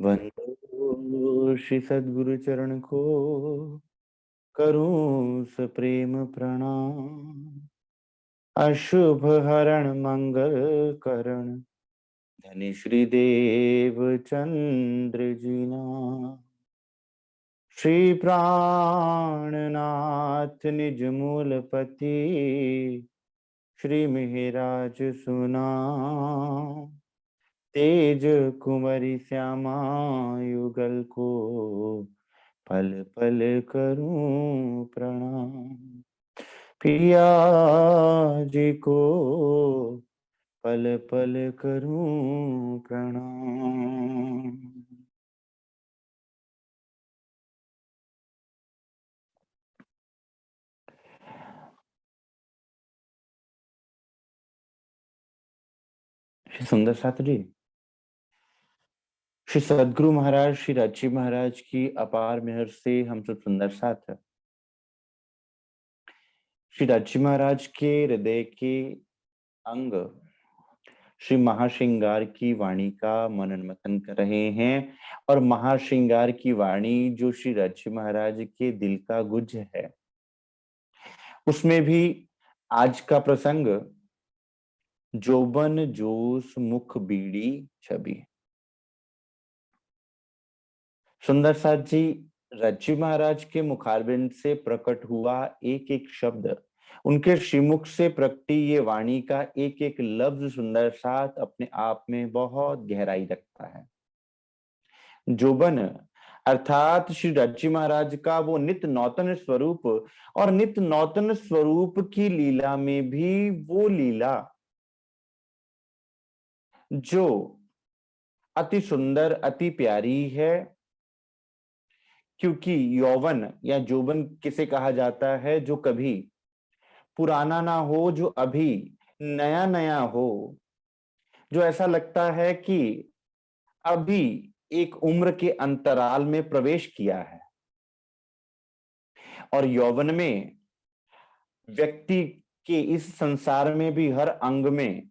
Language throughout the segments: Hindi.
वंदो श्री सद्गुरु चरण को, करूं सप्रेम प्रणाम। अशुभ हरण मंगल करण, धनी श्री देव चंद्र जीना। श्री प्राणनाथ निज मूलपति, श्री मिहिराज सुना। तेज कुमरी श्यामा युगल को, पल पल करूं प्रणाम। पिया जी को पल पल करूं प्रणाम। श्री सुंदर साथ जी, श्री सद्गुरु महाराज श्री राची महाराज की अपार मेहर से हम सब सुंदर साथ है। श्री राची महाराज के हृदय के अंग श्री महाश्रृंगार की वाणी का मनन मंथन कर रहे हैं। और महाश्रृंगार की वाणी जो श्री राची महाराज के दिल का गुज है, उसमें भी आज का प्रसंग जोबन जोश मुख बीड़ी छवि। सुंदर साथ जी, रज्जी महाराज के मुखारबिंद से प्रकट हुआ एक एक शब्द, उनके श्रीमुख से प्रकटी ये वाणी का एक एक लफ्ज सुंदर साथ अपने आप में बहुत गहराई रखता है। जोबन अर्थात श्री रज्जी महाराज का वो नित्य नौतन स्वरूप, और नित्य नौतन स्वरूप की लीला में भी वो लीला जो अति सुंदर अति प्यारी है। क्योंकि यौवन या जोबन किसे कहा जाता है? जो कभी पुराना ना हो, जो अभी नया नया हो, जो ऐसा लगता है कि अभी एक उम्र के अंतराल में प्रवेश किया है। और यौवन में व्यक्ति के इस संसार में भी हर अंग में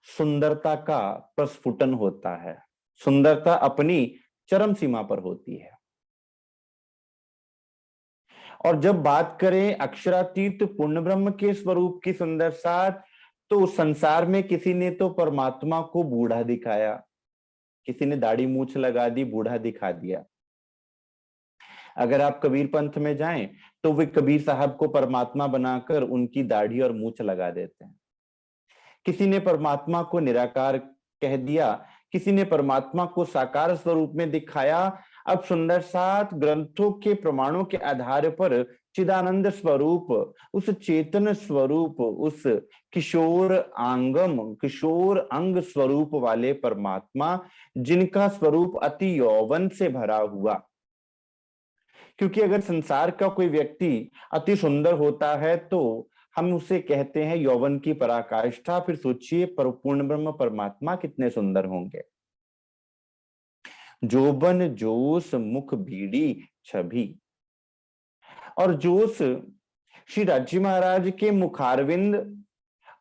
सुंदरता का प्रस्फुटन होता है, सुंदरता अपनी चरम सीमा पर होती है। और जब बात करें अक्षरातीत पूर्ण ब्रह्म के स्वरूप की सुंदर साथ, तो संसार में किसी ने तो परमात्मा को बूढ़ा दिखाया, किसी ने दाढ़ी मूछ लगा दी, बूढ़ा दिखा दिया। अगर आप कबीर पंथ में जाएं तो वे कबीर साहब को परमात्मा बनाकर उनकी दाढ़ी और मूछ लगा देते हैं। किसी ने परमात्मा को निराकार कह दिया, किसी ने परमात्मा को साकार स्वरूप में दिखाया। अब सुंदर साथ ग्रंथों के प्रमाणों के आधार पर चिदानंद स्वरूप, उस चेतन स्वरूप, उस किशोर आंगम किशोर अंग स्वरूप वाले परमात्मा, जिनका स्वरूप अति यौवन से भरा हुआ। क्योंकि अगर संसार का कोई व्यक्ति अति सुंदर होता है तो हम उसे कहते हैं यौवन की पराकाष्ठा। फिर सोचिए पूर्ण ब्रह्म परमात्मा कितने सुंदर होंगे। जोबन जोश मुख बीड़ी छवि। और जोश श्री राजी महाराज के मुखारविंद,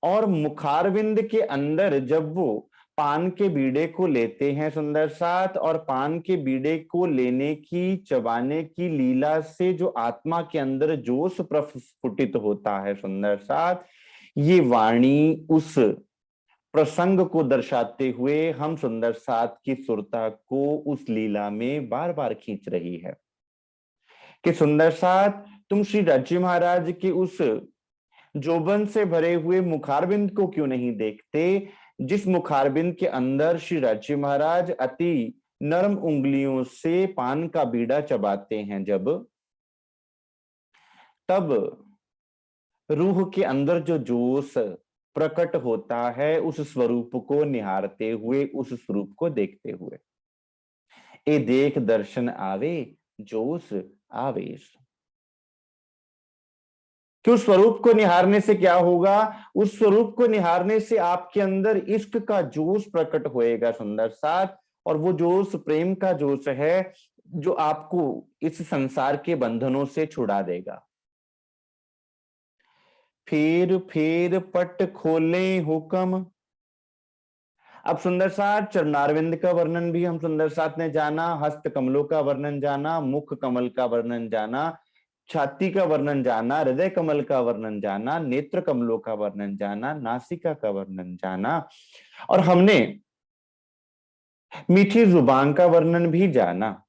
और मुखारविंद के अंदर जब वो पान के बीड़े को लेते हैं सुंदर साथ, और पान के बीड़े को लेने की चबाने की लीला से जो आत्मा के अंदर जोश प्रस्फुटित होता है सुंदर साथ, ये वाणी उस प्रसंग को दर्शाते हुए हम सुंदर साथ की सुरता को उस लीला में बार बार खींच रही है कि सुंदर साथ तुम श्री राजी महाराज के उस जोबन से भरे हुए मुखारबिंद को क्यों नहीं देखते, जिस मुखारबिंद के अंदर श्री राजी महाराज अति नरम उंगलियों से पान का बीड़ा चबाते हैं। जब तब रूह के अंदर जो जोश प्रकट होता है, उस स्वरूप को निहारते हुए, उस स्वरूप को देखते हुए, ए देख दर्शन आवे जोश आवेश। कि उस स्वरूप को निहारने से क्या होगा? उस स्वरूप को निहारने से आपके अंदर इश्क का जोश प्रकट होएगा सुंदर साथ। और वो जोश प्रेम का जोश है जो आपको इस संसार के बंधनों से छुड़ा देगा। फेर फेर पट खोले हुक्म, अब सुंदर साथ चरणारविंद का वर्णन भी हम सुंदर साथ ने जाना, हस्त कमलों का वर्णन जाना, मुख कमल का वर्णन जाना, छाती का वर्णन जाना, हृदय कमल का वर्णन जाना, नेत्र कमलों का वर्णन जाना, नासिका का वर्णन जाना, और हमने मीठी जुबान का वर्णन भी जाना।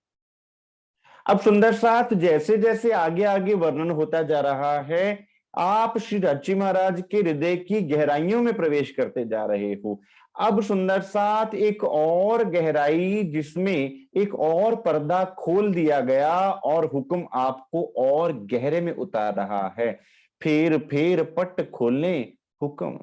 अब सुंदर साथ जैसे जैसे आगे आगे वर्णन होता जा रहा है, आप श्री राची महाराज के हृदय की गहराइयों में प्रवेश करते जा रहे हो। अब सुंदर साथ एक और गहराई, जिसमें एक और पर्दा खोल दिया गया और हुक्म आपको और गहरे में उतार रहा है। फेर फेर पट खोलने हुक्म,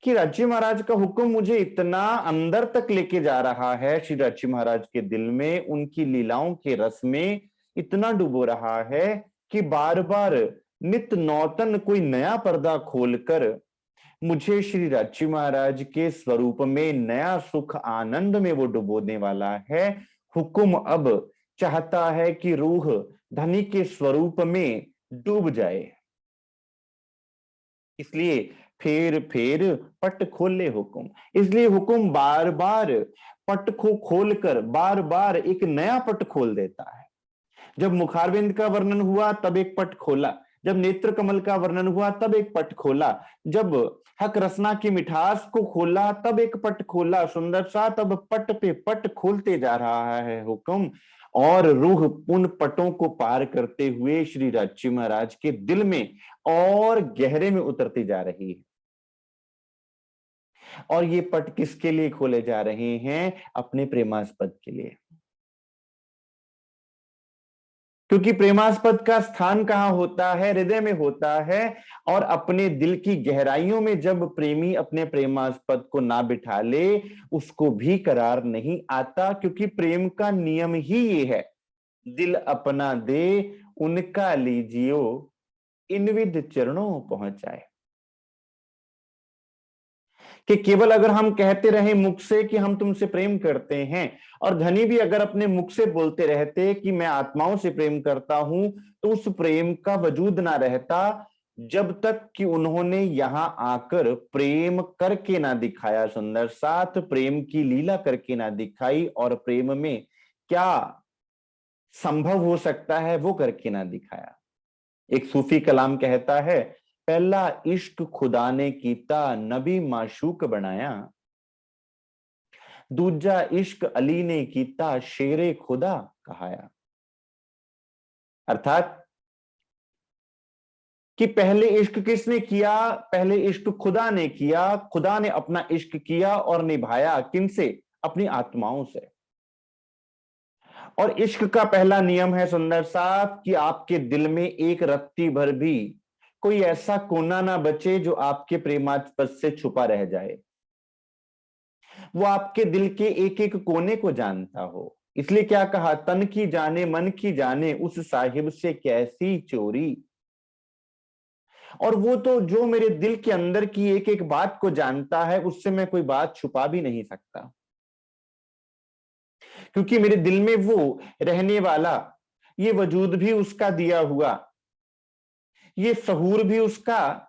कि राची महाराज का हुक्म मुझे इतना अंदर तक लेके जा रहा है, श्री राची महाराज के दिल में, उनकी लीलाओं के रस में इतना डुबो रहा है कि बार बार नित नौतन कोई नया पर्दा खोलकर मुझे श्री राची महाराज के स्वरूप में नया सुख आनंद में वो डुबोने वाला है। हुक्म अब चाहता है कि रूह धनी के स्वरूप में डूब जाए, इसलिए फेर फेर पट खोले हुक्म। इसलिए हुक्म बार बार पट को खोलकर बार बार एक नया पट खोल देता है। जब मुखारविंद का वर्णन हुआ तब एक पट खोला, जब नेत्र कमल का वर्णन हुआ तब एक पट खोला, जब हक रसना की मिठास को खोला तब एक पट खोला। सुंदर सा तब पट पे पट खोलते जा रहा है हुक्म, और रूह उन पटों को पार करते हुए श्री राची महाराज के दिल में और गहरे में उतरती जा रही है। और ये पट किसके लिए खोले जा रहे हैं? अपने प्रेमास्पद के लिए। क्योंकि प्रेमास्पद का स्थान कहां होता है? हृदय में होता है। और अपने दिल की गहराइयों में जब प्रेमी अपने प्रेमास्पद को ना बिठा ले, उसको भी करार नहीं आता, क्योंकि प्रेम का नियम ही ये है, दिल अपना दे उनका लीजियो, इनविद चरणों पहुंचाए। कि केवल अगर हम कहते रहे मुख से कि हम तुमसे प्रेम करते हैं, और धनी भी अगर अपने मुख से बोलते रहते कि मैं आत्माओं से प्रेम करता हूं, तो उस प्रेम का वजूद ना रहता, जब तक कि उन्होंने यहां आकर प्रेम करके ना दिखाया। सुंदर साथ प्रेम की लीला करके ना दिखाई, और प्रेम में क्या संभव हो सकता है वो करके ना दिखाया। एक सूफी कलाम कहता है, पहला इश्क खुदा ने कीता नबी माशूक बनाया, दूजा इश्क अली ने कीता शेरे खुदा कहाया। अर्थात कि पहले इश्क किसने किया? पहले इश्क खुदा ने किया। खुदा ने अपना इश्क किया और निभाया किनसे? अपनी आत्माओं से। और इश्क का पहला नियम है सुंदर साहब कि आपके दिल में एक रत्ती भर भी कोई ऐसा कोना ना बचे जो आपके प्रेमास्पद से छुपा रह जाए। वो आपके दिल के एक एक कोने को जानता हो। इसलिए क्या कहा, तन की जाने मन की जाने उस साहिब से कैसी चोरी। और वो तो जो मेरे दिल के अंदर की एक एक बात को जानता है, उससे मैं कोई बात छुपा भी नहीं सकता, क्योंकि मेरे दिल में वो रहने वाला, ये वजूद भी उसका दिया हुआ, ये सहूर भी उसका,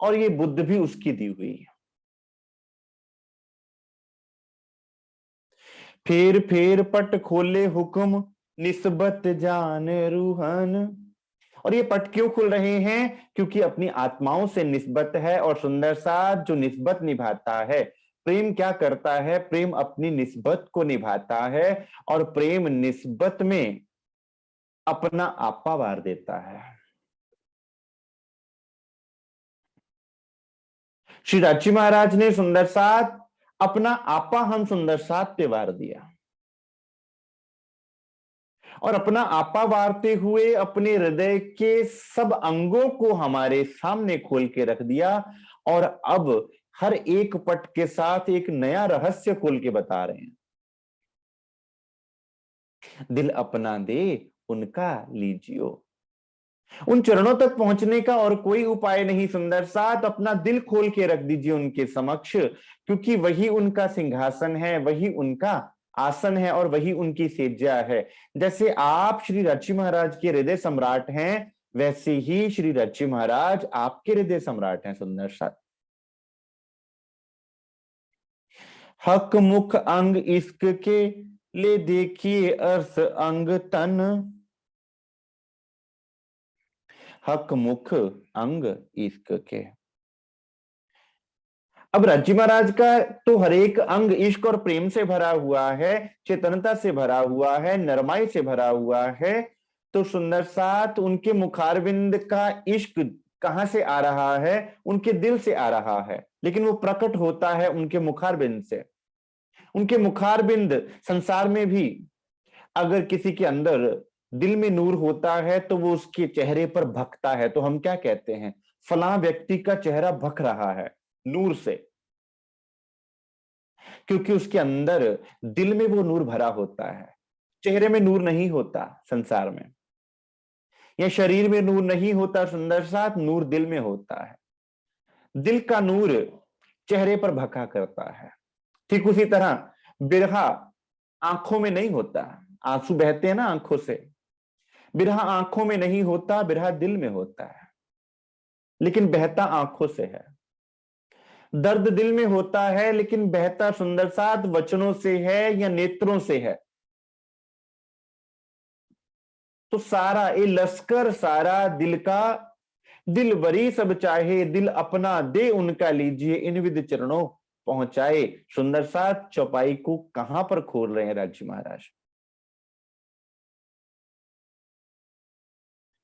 और ये बुद्ध भी उसकी दी हुई है। फेर फेर पट खोले हुक्म निस्बत जान रूहन। और ये पट क्यों खुल रहे हैं? क्योंकि अपनी आत्माओं से निस्बत है। और सुंदर सा जो निस्बत निभाता है, प्रेम क्या करता है? प्रेम अपनी निस्बत को निभाता है, और प्रेम निस्बत में अपना आपा वार देता है। श्री राची महाराज ने सुंदर साथ अपना आपा हम सुंदर साथ पे वार दिया, और अपना आपा वारते हुए अपने हृदय के सब अंगों को हमारे सामने खोल के रख दिया। और अब हर एक पट के साथ एक नया रहस्य खोल के बता रहे हैं। दिल अपना दे उनका लीजियो, उन चरणों तक पहुंचने का और कोई उपाय नहीं। सुंदर साथ अपना दिल खोल के रख दीजिए उनके समक्ष, क्योंकि वही उनका सिंहासन है, वही उनका आसन है, और वही उनकी सेज्या है। जैसे आप श्री राची महाराज के हृदय सम्राट हैं, वैसे ही श्री राची महाराज आपके हृदय सम्राट हैं। सुंदर साथ हक मुख अंग इश्क के, ले देखिए अर्थ अंग तन। हक मुख अंग इश्क के। अब राज्य महाराज का तो हर एक अंग इश्क और प्रेम से भरा हुआ है, चेतनता से भरा हुआ है, नरमाई से भरा हुआ है। तो सुंदर साथ उनके मुखारविंद का इश्क कहां से आ रहा है? उनके दिल से आ रहा है, लेकिन वो प्रकट होता है उनके मुखारविंद से। उनके मुखारविंद संसार में भी अगर किसी के अंदर दिल में नूर होता है तो वो उसके चेहरे पर भखता है। तो हम क्या कहते हैं? फलां व्यक्ति का चेहरा भख रहा है नूर से, क्योंकि उसके अंदर दिल में वो नूर भरा होता है। चेहरे में नूर नहीं होता संसार में, या शरीर में नूर नहीं होता। सुंदर साथ नूर दिल में होता है। दिल का नूर चेहरे पर भका करता है। ठीक उसी तरह बिरहा आंखों में नहीं होता। आंसू बहते हैं ना आंखों से, बिरहा आंखों में नहीं होता, बिरहा दिल में होता है, लेकिन बहता आंखों से है। दर्द दिल में होता है, लेकिन बहता सुंदर साथ वचनों से है या नेत्रों से है। तो सारा ये लश्कर सारा दिल का, दिल बरी सब चाहे, दिल अपना दे उनका लीजिए, इन विद चरणों पहुंचाए। सुंदर साथ चौपाई को कहां पर खोल रहे हैं राज्य महाराज?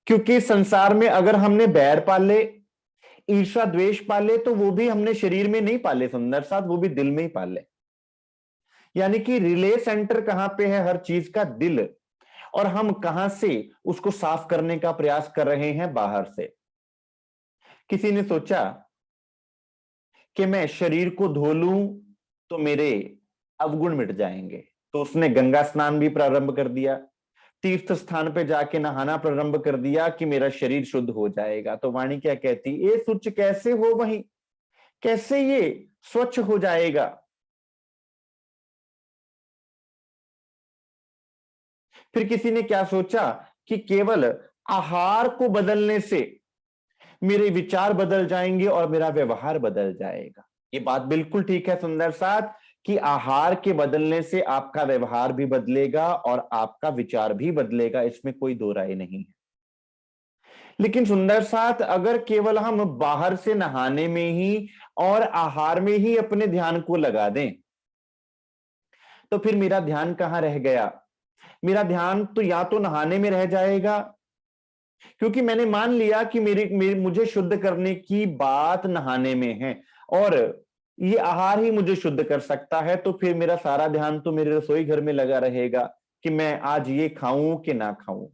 क्योंकि संसार में अगर हमने बैर पाले, ईर्षा द्वेष पाले, तो वो भी हमने शरीर में नहीं पाले सुंदर साथ, वो भी दिल में ही पाले। यानी कि रिले सेंटर कहां पे है हर चीज का? दिल। और हम कहां से उसको साफ करने का प्रयास कर रहे हैं? बाहर से। किसी ने सोचा कि मैं शरीर को धो लूं तो मेरे अवगुण मिट जाएंगे, तो उसने गंगा स्नान भी प्रारंभ कर दिया, तीर्थ स्थान पे जाके नहाना प्रारंभ कर दिया कि मेरा शरीर शुद्ध हो जाएगा। तो वाणी क्या कहती? ये सुच कैसे हो वहीं, कैसे ये स्वच्छ हो जाएगा? फिर किसी ने क्या सोचा कि केवल आहार को बदलने से मेरे विचार बदल जाएंगे और मेरा व्यवहार बदल जाएगा। ये बात बिल्कुल ठीक है सुंदर साथ, कि आहार के बदलने से आपका व्यवहार भी बदलेगा और आपका विचार भी बदलेगा, इसमें कोई दो राय नहीं है। लेकिन सुंदर साथ अगर केवल हम बाहर से नहाने में ही और आहार में ही अपने ध्यान को लगा दें, तो फिर मेरा ध्यान कहां रह गया? मेरा ध्यान तो या तो नहाने में रह जाएगा, क्योंकि मैंने मान लिया कि मुझे शुद्ध करने की बात नहाने में है और ये आहार ही मुझे शुद्ध कर सकता है। तो फिर मेरा सारा ध्यान तो मेरे रसोई घर में लगा रहेगा कि मैं आज ये खाऊं कि ना खाऊं।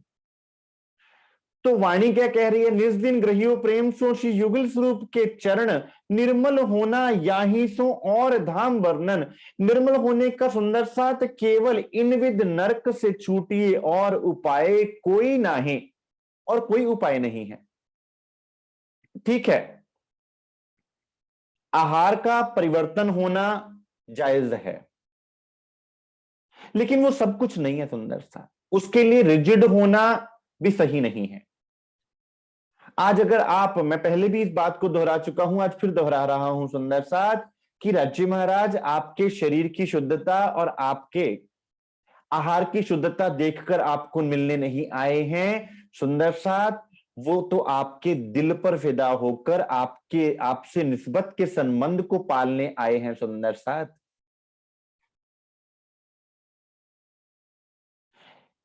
तो वाणी क्या कह रही है? निज दिन ग्रहियो प्रेम सो श्री युगल स्वरूप के चरण, निर्मल होना याही सो और धाम वर्णन। निर्मल होने का सुंदर साथ केवल इन विद नरक से छूटिए, और उपाय कोई नहीं, और कोई उपाय नहीं है। ठीक है, आहार का परिवर्तन होना जायज है, लेकिन वो सब कुछ नहीं है सुंदर सा। उसके लिए रिजिड होना भी सही नहीं है। आज अगर आप, मैं पहले भी इस बात को दोहरा चुका हूं, आज फिर दोहरा रहा हूं सुंदर साथ, कि राज्य महाराज आपके शरीर की शुद्धता और आपके आहार की शुद्धता देखकर आपको मिलने नहीं आए हैं सुंदर साथ। वो तो आपके दिल पर फिदा होकर आपके आपसे निस्बत के संबंध को पालने आए हैं सुंदर साथ।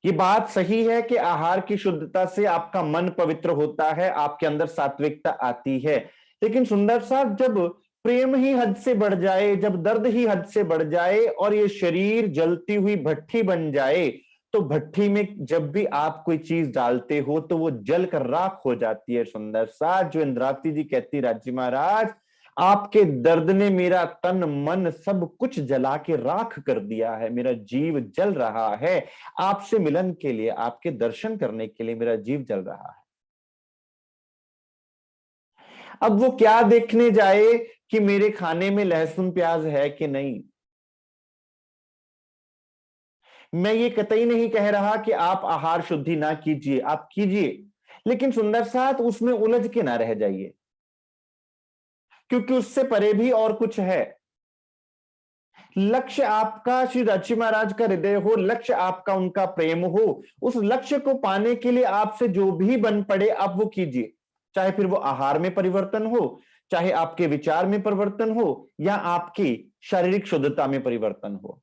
ये बात सही है कि आहार की शुद्धता से आपका मन पवित्र होता है, आपके अंदर सात्विकता आती है। लेकिन सुंदर साहब, जब प्रेम ही हद से बढ़ जाए, जब दर्द ही हद से बढ़ जाए और ये शरीर जलती हुई भट्ठी बन जाए, तो भट्ठी में जब भी आप कोई चीज डालते हो तो वो जल कर राख हो जाती है सुंदर साहब। जो इंद्रावती जी कहती, राज्य महाराज आपके दर्द ने मेरा तन मन सब कुछ जला के राख कर दिया है, मेरा जीव जल रहा है। आपसे मिलन के लिए, आपके दर्शन करने के लिए मेरा जीव जल रहा है। अब वो क्या देखने जाए कि मेरे खाने में लहसुन प्याज है कि नहीं? मैं ये कतई नहीं कह रहा कि आप आहार शुद्धि ना कीजिए, आप कीजिए, लेकिन सुंदर साथ उसमें उलझ के ना रह जाइए, क्योंकि उससे परे भी और कुछ है। लक्ष्य आपका श्री ऋषि महाराज का हृदय हो, लक्ष्य आपका उनका प्रेम हो। उस लक्ष्य को पाने के लिए आपसे जो भी बन पड़े आप वो कीजिए, चाहे फिर वो आहार में परिवर्तन हो, चाहे आपके विचार में परिवर्तन हो, या आपकी शारीरिक शुद्धता में परिवर्तन हो।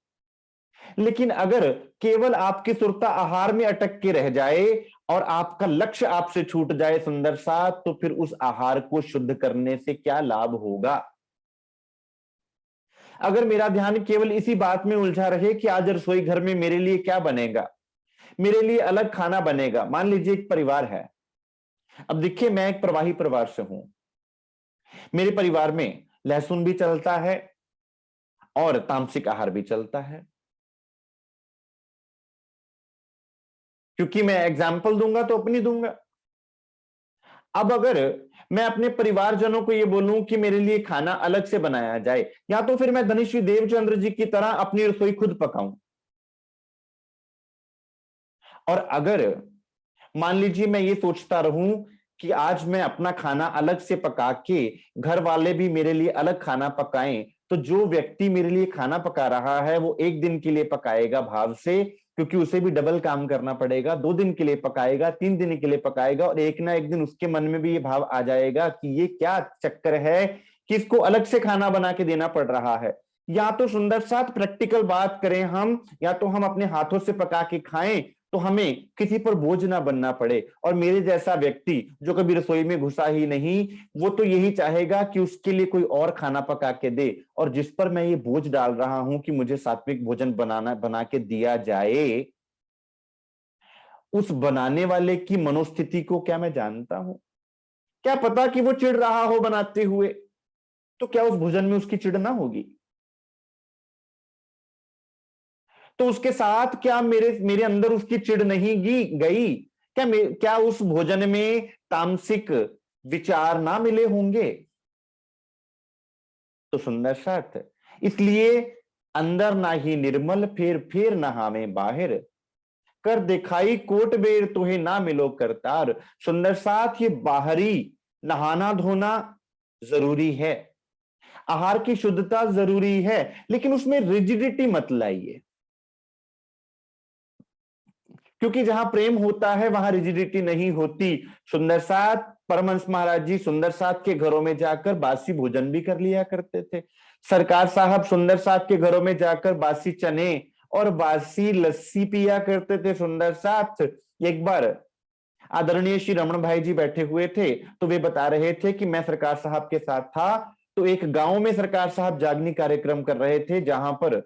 लेकिन अगर केवल आपकी सुरता आहार में अटक के रह जाए और आपका लक्ष्य आपसे छूट जाए सुंदर साथ, तो फिर उस आहार को शुद्ध करने से क्या लाभ होगा। अगर मेरा ध्यान केवल इसी बात में उलझा रहे कि आज रसोई घर में मेरे लिए क्या बनेगा, मेरे लिए अलग खाना बनेगा। मान लीजिए एक परिवार है, अब देखिए मैं एक प्रवाही परिवार से हूं, मेरे परिवार में लहसुन भी चलता है और तामसिक आहार भी चलता है। क्योंकि मैं एग्जाम्पल दूंगा तो अपनी दूंगा। अब अगर मैं अपने परिवारजनों को यह बोलूं कि मेरे लिए खाना अलग से बनाया जाए, या तो फिर मैं धनिश्री देवचंद्र जी की तरह अपनी रसोई खुद पकाऊं। और अगर मान लीजिए मैं ये सोचता रहूं कि आज मैं अपना खाना अलग से पका के घर वाले भी मेरे लिए अलग खाना पकाएं, तो जो व्यक्ति मेरे लिए खाना पका रहा है वो एक दिन के लिए पकाएगा भाव से, क्योंकि उसे भी डबल काम करना पड़ेगा। 2 दिन के लिए पकाएगा, 3 दिन के लिए पकाएगा, और एक ना एक दिन उसके मन में भी ये भाव आ जाएगा कि ये क्या चक्कर है कि इसको अलग से खाना बना के देना पड़ रहा है। या तो सुंदर साथ प्रैक्टिकल बात करें हम, या तो हम अपने हाथों से पका के खाएं तो हमें किसी पर बोझ ना बनना पड़े। और मेरे जैसा व्यक्ति जो कभी रसोई में घुसा ही नहीं, वो तो यही चाहेगा कि उसके लिए कोई और खाना पका के दे, और जिस पर मैं ये बोझ डाल रहा हूं कि मुझे सात्विक भोजन बना के दिया जाए, उस बनाने वाले की मनोस्थिति को क्या मैं जानता हूं? क्या पता कि वो चिढ़ रहा हो बनाते हुए, तो क्या उस भोजन में उसकी चिढ़ ना होगी? तो उसके साथ क्या मेरे मेरे अंदर उसकी चिढ़ नहीं गई? क्या उस भोजन में तामसिक विचार ना मिले होंगे? तो सुंदर साथ, इसलिए अंदर ना ही निर्मल फिर नहावे बाहर, कर दिखाई कोट बेर तुहे ना मिलो करतार। सुंदर साथ, ये बाहरी नहाना धोना जरूरी है, आहार की शुद्धता जरूरी है, लेकिन उसमें रिजिडिटी मत लाइए। क्योंकि जहां प्रेम होता है वहां रिजिडिटी नहीं होती। सुंदर साथ, परमहंस महाराज जी सुंदर साथ के घरों में जाकर बासी भोजन भी कर लिया करते थे। सरकार साहब सुंदर साथ के घरों में जाकर बासी चने और बासी लस्सी पिया करते थे। सुंदर साथ, एक बार आदरणीय श्री रमन भाई जी बैठे हुए थे, तो वे बता रहे थे कि मैं सरकार साहब के साथ था, तो एक गांव में सरकार साहब जागनी कार्यक्रम कर रहे थे, जहां पर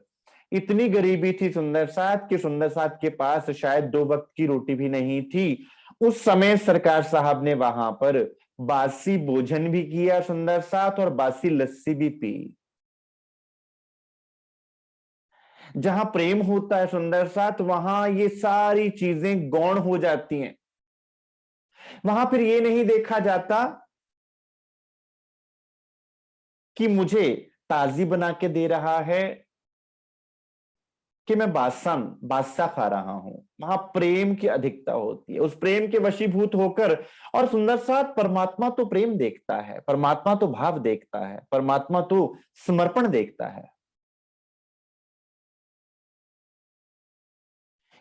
इतनी गरीबी थी सुंदर साथ कि सुंदर साथ के पास शायद 2 वक्त की रोटी भी नहीं थी। उस समय सरकार साहब ने वहां पर बासी भोजन भी किया सुंदर साथ, और बासी लस्सी भी पी। जहां प्रेम होता है सुंदर साथ, वहां ये सारी चीजें गौण हो जाती हैं। वहां फिर ये नहीं देखा जाता कि मुझे ताजी बना के दे रहा है कि मैं बादशाह खा रहा हूं। वहां प्रेम की अधिकता होती है, उस प्रेम के वशीभूत होकर। और सुंदर साथ, परमात्मा तो प्रेम देखता है, परमात्मा तो भाव देखता है, परमात्मा तो समर्पण देखता है।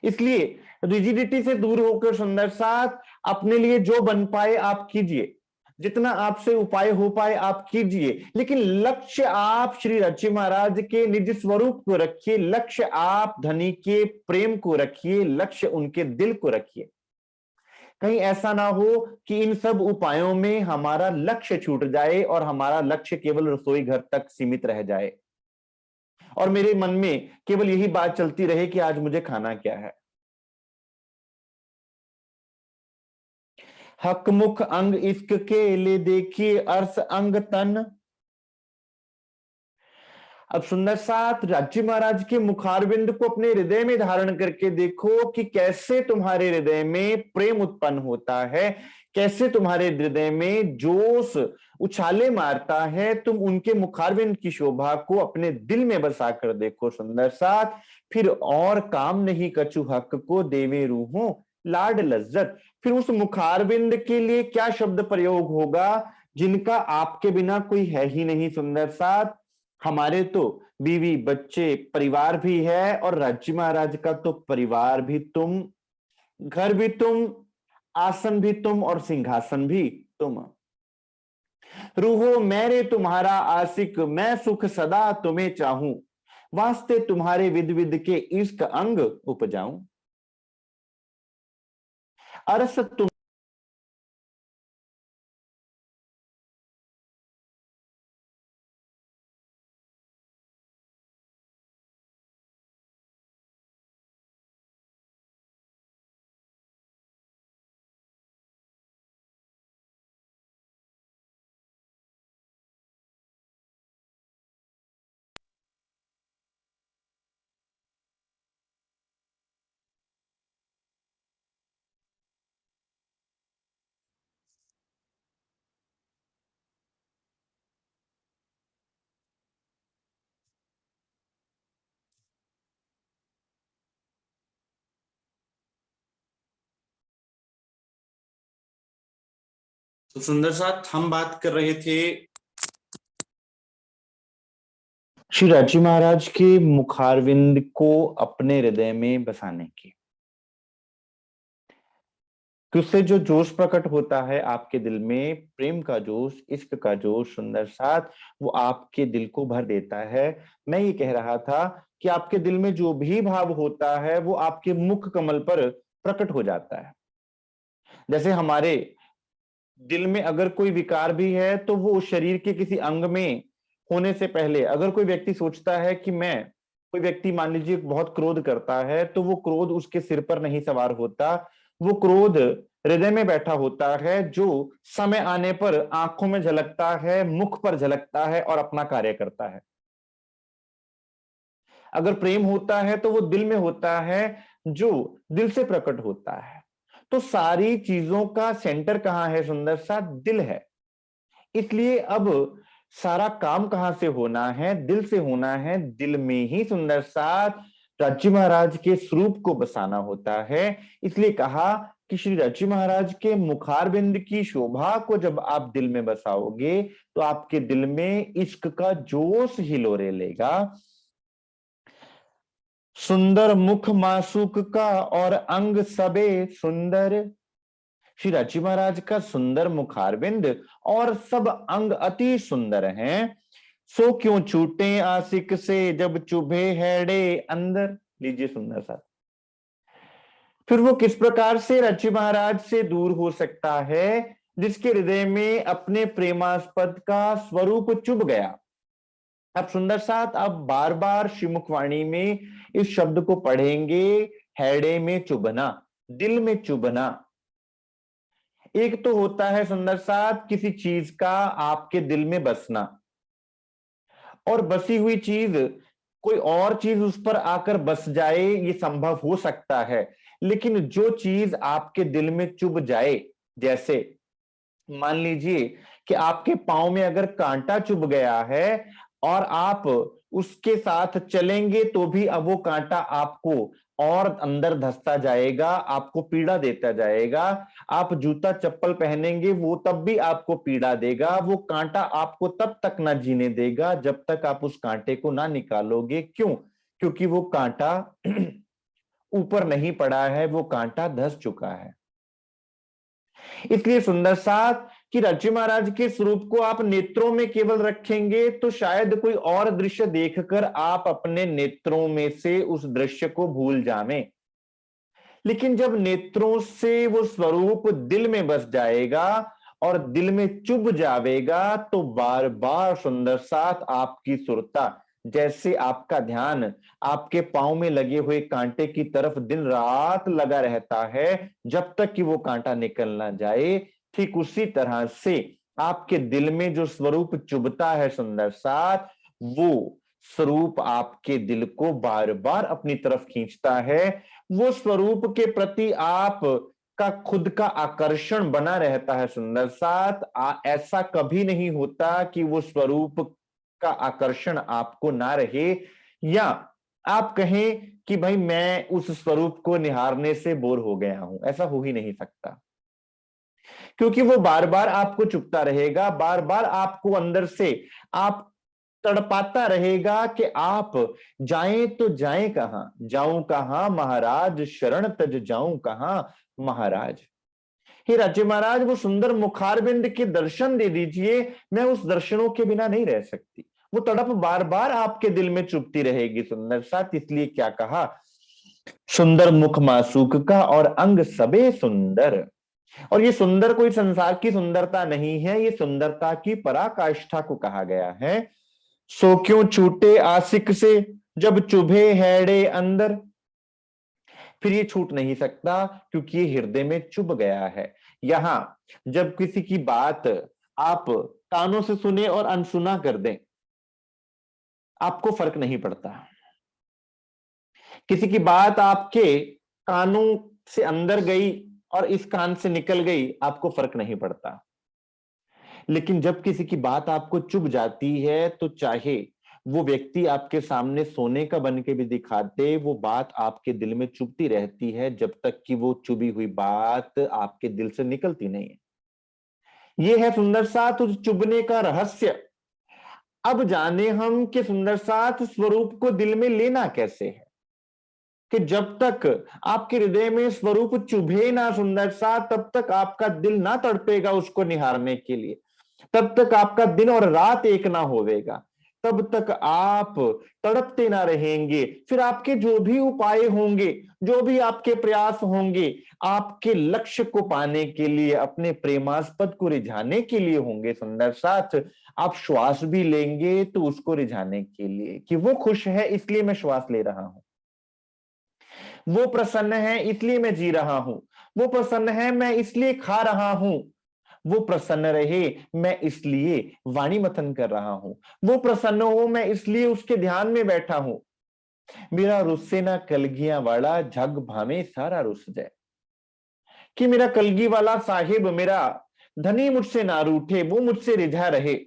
इसलिए रिजिडिटी से दूर होकर सुंदर साथ, अपने लिए जो बन पाए आप कीजिए, जितना आपसे उपाय हो पाए आप कीजिए, लेकिन लक्ष्य आप श्री ऋषि महाराज के निज स्वरूप को रखिए, लक्ष्य आप धनी के प्रेम को रखिए, लक्ष्य उनके दिल को रखिए। कहीं ऐसा ना हो कि इन सब उपायों में हमारा लक्ष्य छूट जाए और हमारा लक्ष्य केवल रसोई घर तक सीमित रह जाए, और मेरे मन में केवल यही बात चलती रहे कि आज मुझे खाना क्या है। हक मुख अंग इश्क के ले देखिए अर्श अंग तन। अब सुंदर साथ, राज्य महाराज के मुखारविंद को अपने हृदय में धारण करके देखो कि कैसे तुम्हारे हृदय में प्रेम उत्पन्न होता है, कैसे तुम्हारे हृदय में जोश उछाले मारता है। तुम उनके मुखारविंद की शोभा को अपने दिल में बसा कर देखो सुंदर साथ। फिर और काम नहीं कछु हक को देवे रूहों लाड लज्जत। फिर उस मुखारविंद के लिए क्या शब्द प्रयोग होगा जिनका आपके बिना कोई है ही नहीं सुंदर साथ। हमारे तो बीवी बच्चे परिवार भी है, और राज्य महाराज का तो परिवार भी तुम, घर भी तुम, आसन भी तुम और सिंहासन भी तुम। रूहो मेरे तुम्हारा आशिक, मैं सुख सदा तुम्हें चाहूं, वास्ते तुम्हारे विद विद के इश्क अंग उपजाऊं। अरस तुम तो सुंदर साथ हम बात कर रहे थे श्री राजी महाराज के मुखारविंद को अपने हृदय में बसाने की, कि उससे जो जोश प्रकट होता है आपके दिल में, प्रेम का जोश, इश्क का जोश, सुंदर साथ, वो आपके दिल को भर देता है। मैं ये कह रहा था कि आपके दिल में जो भी भाव होता है वो आपके मुख कमल पर प्रकट हो जाता है। जैसे हमारे दिल में अगर कोई विकार भी है तो वो शरीर के किसी अंग में होने से पहले, अगर कोई व्यक्ति सोचता है कि मैं, कोई व्यक्ति मान लीजिए बहुत क्रोध करता है, तो वो क्रोध उसके सिर पर नहीं सवार होता, वो क्रोध हृदय में बैठा होता है, जो समय आने पर आंखों में झलकता है, मुख पर झलकता है और अपना कार्य करता है। अगर प्रेम होता है तो वो दिल में होता है, जो दिल से प्रकट होता है। तो सारी चीजों का सेंटर कहां है सुंदर सा? दिल है। इसलिए अब सारा काम कहां से होना है? दिल से होना है। दिल में ही सुंदर सा राज्य महाराज के स्वरूप को बसाना होता है। इसलिए कहा कि श्री राज्य महाराज के मुखारबिंद की शोभा को जब आप दिल में बसाओगे तो आपके दिल में इश्क का जोश हिलोरे लेगा। सुंदर मुख मासूक का और अंग सबे सुंदर। श्री राजी महाराज का सुंदर मुखारबिंद और सब अंग अति सुंदर हैं। सो क्यों छूटे आशिक से जब चुभे हैड़े अंदर। लीजिए सुंदर सा, फिर वो किस प्रकार से राजी महाराज से दूर हो सकता है जिसके हृदय में अपने प्रेमास्पद का स्वरूप चुभ गया। अब सुंदर साथ, अब बार बार श्रीमुखवाणी में इस शब्द को पढ़ेंगे, हैड़े में चुभना, दिल में चुभना। एक तो होता है सुंदर साथ किसी चीज का आपके दिल में बसना, और बसी हुई चीज कोई और चीज उस पर आकर बस जाए, ये संभव हो सकता है। लेकिन जो चीज आपके दिल में चुभ जाए, जैसे मान लीजिए कि आपके पांव में अगर कांटा चुभ गया है और आप उसके साथ चलेंगे तो भी अब वो कांटा आपको और अंदर धंसता जाएगा, आपको पीड़ा देता जाएगा। आप जूता चप्पल पहनेंगे वो तब भी आपको पीड़ा देगा। वो कांटा आपको तब तक ना जीने देगा जब तक आप उस कांटे को ना निकालोगे। क्यों? क्योंकि वो कांटा ऊपर नहीं पड़ा है, वो कांटा धंस चुका है। इसलिए सुंदर साथ कि राज्य महाराज के स्वरूप को आप नेत्रों में केवल रखेंगे तो शायद कोई और दृश्य देखकर आप अपने नेत्रों में से उस दृश्य को भूल जावें। लेकिन जब नेत्रों से वो स्वरूप दिल में बस जाएगा और दिल में चुभ जावेगा तो बार बार सुंदर साथ आपकी सुरता, जैसे आपका ध्यान आपके पांव में लगे हुए कांटे की तरफ दिन रात लगा रहता है जब तक कि वो कांटा निकल ना जाए, ठीक उसी तरह से आपके दिल में जो स्वरूप चुभता है सुंदर साथ, वो स्वरूप आपके दिल को बार बार अपनी तरफ खींचता है। वो स्वरूप के प्रति आप का खुद का आकर्षण बना रहता है सुंदर साथ। ऐसा कभी नहीं होता कि वो स्वरूप का आकर्षण आपको ना रहे, या आप कहें कि भाई मैं उस स्वरूप को निहारने से बोर हो गया हूं। ऐसा हो ही नहीं सकता, क्योंकि वो बार बार आपको चुभता रहेगा, बार बार आपको अंदर से आप तड़पाता रहेगा कि आप जाएं तो जाएं कहां, जाऊं कहां महाराज, शरण तज जाऊं कहां महाराज। हे राज्य महाराज, वो सुंदर मुखारबिंद के दर्शन दे दीजिए, मैं उस दर्शनों के बिना नहीं रह सकती। वो तड़प बार बार आपके दिल में चुभती रहेगी सुंदर साथ। इसलिए क्या कहा, सुंदर मुख मासूक का और अंग सबे सुंदर। और ये सुंदर कोई संसार की सुंदरता नहीं है, ये सुंदरता की पराकाष्ठा को कहा गया है। सो क्यों छूटे आशिक से जब चुभे हैड़े अंदर, फिर ये छूट नहीं सकता क्योंकि ये हृदय में चुभ गया है। यहां जब किसी की बात आप कानों से सुने और अनसुना कर दें, आपको फर्क नहीं पड़ता। किसी की बात आपके कानों से अंदर गई और इस कान से निकल गई, आपको फर्क नहीं पड़ता। लेकिन जब किसी की बात आपको चुभ जाती है, तो चाहे वो व्यक्ति आपके सामने सोने का बन के भी दिखाते, वो बात आपके दिल में चुभती रहती है जब तक कि वो चुभी हुई बात आपके दिल से निकलती नहीं है। ये है सुंदर साथ उस चुभने का रहस्य। अब जाने हम कि सुंदर साथ स्वरूप को दिल में लेना कैसे है, कि जब तक आपके हृदय में स्वरूप चुभे ना सुंदर सा, तब तक आपका दिल ना तड़पेगा उसको निहारने के लिए, तब तक आपका दिन और रात एक ना होवेगा, तब तक आप तड़पते ना रहेंगे। फिर आपके जो भी उपाय होंगे, जो भी आपके प्रयास होंगे, आपके लक्ष्य को पाने के लिए, अपने प्रेमास्पद को रिझाने के लिए होंगे सुंदर साथ। आप श्वास भी लेंगे तो उसको रिझाने के लिए कि वो खुश है इसलिए मैं श्वास ले रहा हूं, वो प्रसन्न है इसलिए मैं जी रहा हूं, वो प्रसन्न है मैं इसलिए खा रहा हूं, वो प्रसन्न रहे मैं इसलिए वाणी मथन कर रहा हूं, वो प्रसन्न हो मैं इसलिए उसके ध्यान में बैठा हूं। मेरा रुस्से ना कलगियां वाला झग भावे सारा रुस जाए, कि मेरा कलगी वाला साहिब, मेरा धनी मुझसे ना रूठे, वो मुझसे रिझा रहे।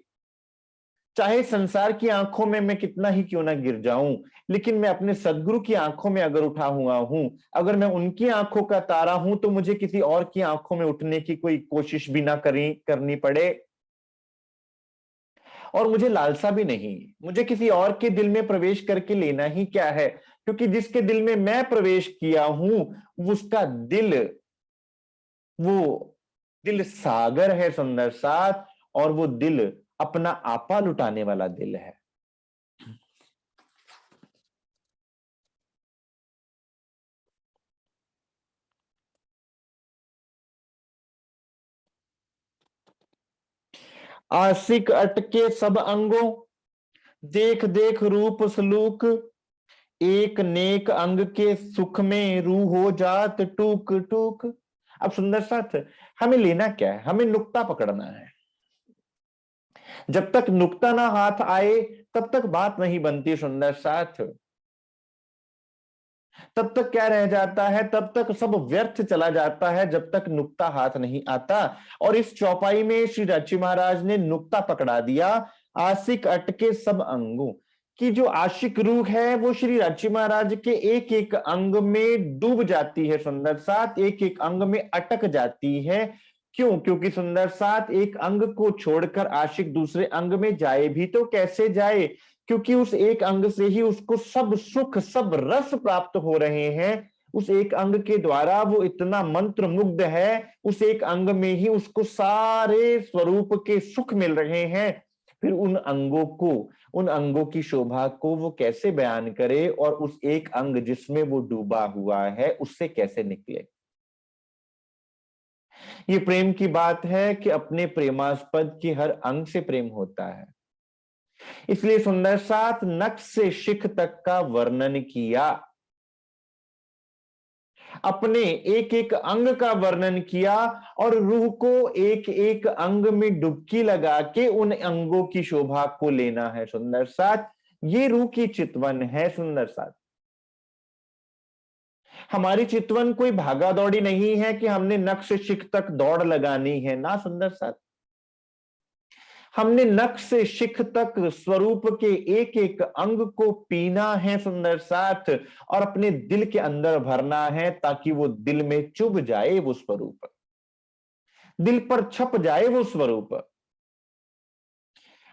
चाहे संसार की आंखों में मैं कितना ही क्यों ना गिर जाऊं, लेकिन मैं अपने सदगुरु की आंखों में अगर उठा हुआ हूं, अगर मैं उनकी आंखों का तारा हूं, तो मुझे किसी और की आंखों में उठने की कोई कोशिश भी ना करनी पड़े। और मुझे लालसा भी नहीं, मुझे किसी और के दिल में प्रवेश करके लेना ही क्या है, क्योंकि जिसके दिल में मैं प्रवेश किया हूं, उसका दिल, वो दिल सागर है सुंदर साथ, और वो दिल अपना आपा लुटाने वाला दिल है। आशिक अटके सब अंगों, देख देख रूप सलूक, एक नेक अंग के सुख में रूह हो जात टूक टूक। अब सुंदर साथ, हमें लेना क्या है, हमें नुक्ता पकड़ना है। जब तक नुक्ता ना हाथ आए, तब तक बात नहीं बनती सुंदर साथ। तब तक क्या रह जाता है, तब तक सब व्यर्थ चला जाता है, जब तक नुक्ता हाथ नहीं आता। और इस चौपाई में श्री राची महाराज ने नुक्ता पकड़ा दिया। आशिक अटके सब अंगों, कि जो आशिक रूह है वो श्री राची महाराज के एक एक अंग में डूब जाती है सुंदर साथ, एक एक अंग में अटक जाती है। क्यों? क्योंकि सुंदर साथ एक अंग को छोड़कर आशिक दूसरे अंग में जाए भी तो कैसे जाए, क्योंकि उस एक अंग से ही उसको सब सुख सब रस प्राप्त हो रहे हैं। उस एक अंग के द्वारा वो इतना मंत्र मुग्ध है, उस एक अंग में ही उसको सारे स्वरूप के सुख मिल रहे हैं। फिर उन अंगों को, उन अंगों की शोभा को वो कैसे बयान करे, और उस एक अंग जिसमें वो डूबा हुआ है उससे कैसे निकले। ये प्रेम की बात है कि अपने प्रेमास्पद की हर अंग से प्रेम होता है। इसलिए सुंदर साथ नख से शिख तक का वर्णन किया, अपने एक एक अंग का वर्णन किया, और रूह को एक एक अंग में डुबकी लगा के उन अंगों की शोभा को लेना है सुंदर साथ। ये रूह की चितवन है सुंदर साथ। हमारी चितवन कोई भागा दौड़ी नहीं है कि हमने नख से शिख तक दौड़ लगानी है ना सुंदर साथ। हमने नख से शिख तक स्वरूप के एक एक अंग को पीना है सुंदर साथ, और अपने दिल के अंदर भरना है, ताकि वो दिल में चुभ जाए वो स्वरूप, दिल पर छप जाए वो स्वरूप।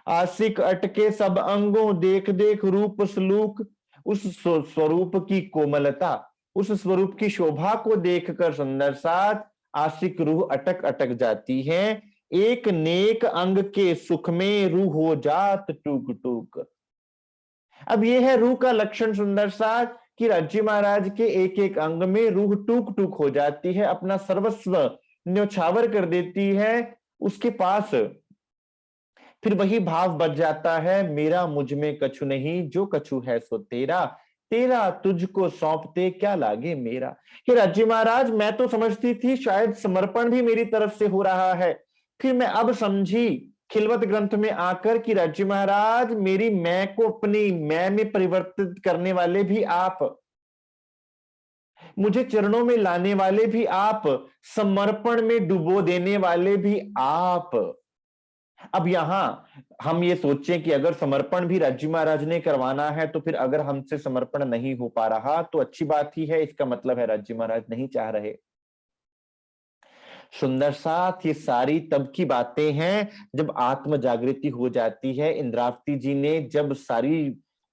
आशिक अटके सब अंगों, देख देख रूप सलूक। उस स्वरूप की कोमलता, उस स्वरूप की शोभा को देखकर सुंदर साथ आशिक रूह अटक अटक जाती है। एक नेक अंग के सुख में रूह हो जात टूक टूक। अब यह है रूह का लक्षण सुंदर साथ, कि राज्य महाराज के एक एक अंग में रूह टूक टूक हो जाती है, अपना सर्वस्व न्यौछावर कर देती है उसके पास। फिर वही भाव बच जाता है, मेरा मुझ में कछु नहीं, जो कछु है सो तेरा, तेरा तुझको सौंपते क्या लागे मेरा। कि राज्य महाराज, मैं तो समझती थी शायद समर्पण भी मेरी तरफ से हो रहा है, फिर मैं अब समझी खिलवत ग्रंथ में आकर कि राज्य महाराज, मेरी मैं को अपनी मैं में परिवर्तित करने वाले भी आप, मुझे चरणों में लाने वाले भी आप, समर्पण में डुबो देने वाले भी आप। अब यहां हम ये सोचें कि अगर समर्पण भी राज्य महाराज ने करवाना है, तो फिर अगर हमसे समर्पण नहीं हो पा रहा तो अच्छी बात ही है, इसका मतलब है राज्य महाराज नहीं चाह रहे। सुंदर साथ ये सारी तब की बातें हैं जब आत्म जागृति हो जाती है। इंद्रावती जी ने जब सारी